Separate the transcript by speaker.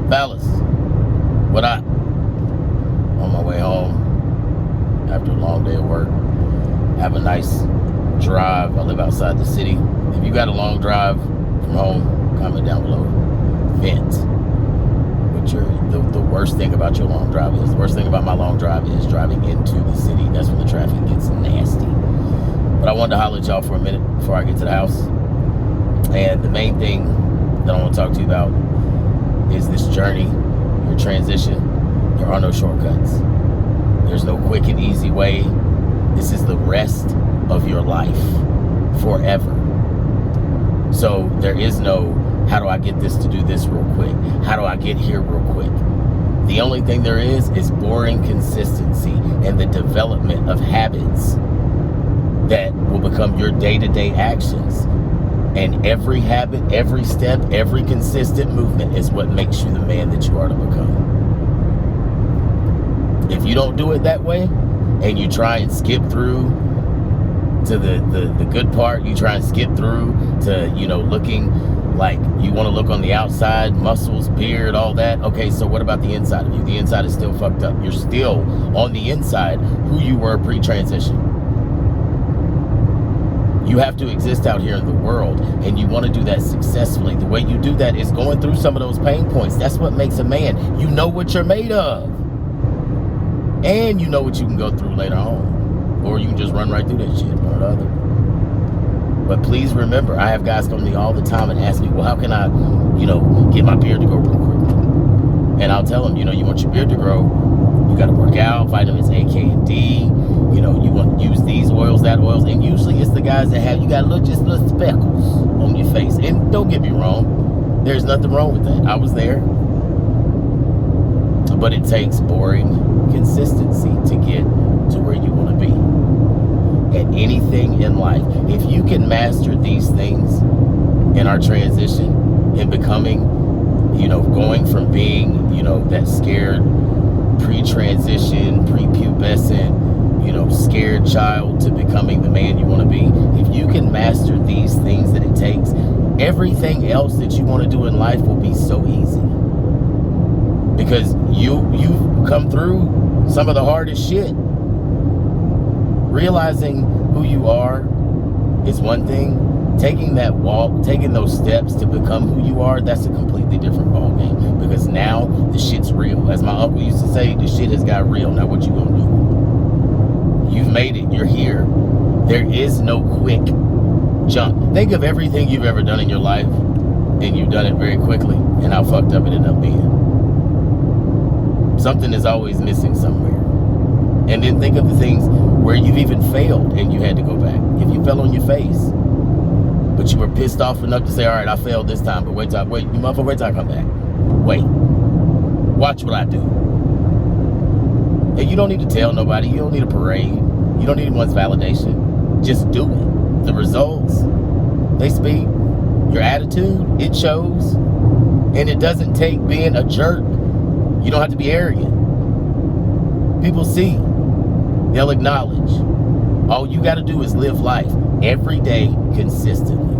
Speaker 1: Fellas, what up? On my way home after a long day of work. Have a nice drive. I live outside the city. If you got a long drive from home, comment down below. Vent. What the worst thing about your long drive is. The worst thing about my long drive is driving into the city. That's when the traffic gets nasty. But I wanted to holler at y'all for a minute before I get to the house. And the main thing that I want to talk to you about is this journey, your transition. There are no shortcuts. There's no quick and easy way. This is the rest of your life forever. So there is no, how do I get this to do this real quick? How do I get here real quick? The only thing there is boring consistency and the development of habits that will become your day-to-day actions. And every habit, every step, every consistent movement is what makes you the man that you are to become. If you don't do it that way, and you try and skip through to the good part, you try and skip through to, looking like you want to look on the outside, muscles, beard, all that. Okay, so what about the inside of you? The inside is still fucked up. You're still on the inside who you were pre-transition. You have to exist out here in the world, and you want to do that successfully. The way you do that is going through some of those pain points. That's what makes a man. You know what you're made of. And you know what you can go through later on. Or you can just run right through that shit, one or the other. But please remember, I have guys come to me all the time and ask me, well, how can I, get my beard to grow real quickly? And I'll tell them, you want your beard to grow, you got to work out, vitamins A, K, and D. You want to use these oils, that oils. And usually it's the guys that have, you got just little speckles on your face. And don't get me wrong, there's nothing wrong with that. I was there. But it takes boring consistency to get to where you want to be. And anything in life, if you can master these things in our transition and becoming, going from being, that scared pre-transition, prepubescent, scared child to becoming the man you want to be, if you can master these things that it takes, everything else that you want to do in life will be so easy. Because you've come through some of the hardest shit. Realizing who you are is one thing. Taking that walk, taking those steps to become who you are, that's a completely different ballgame. Because now the shit's real. As my uncle used to say, the shit has got real. Now what you gonna do? You've made it. You're here. There is no quick jump. Think of everything you've ever done in your life, and you've done it very quickly, and how fucked up it ended up being. Something is always missing somewhere. And then think of the things where you've even failed and you had to go back. If you fell on your face, but you were pissed off enough to say, all right, I failed this time, but wait, you motherfucker, wait till I come back. Wait. Watch what I do. And you don't need to tell nobody. You don't need a parade. You don't need anyone's validation. Just do it. The results, they speak. Your attitude, it shows. And it doesn't take being a jerk. You don't have to be arrogant. People see. They'll acknowledge. All you got to do is live life every day consistently.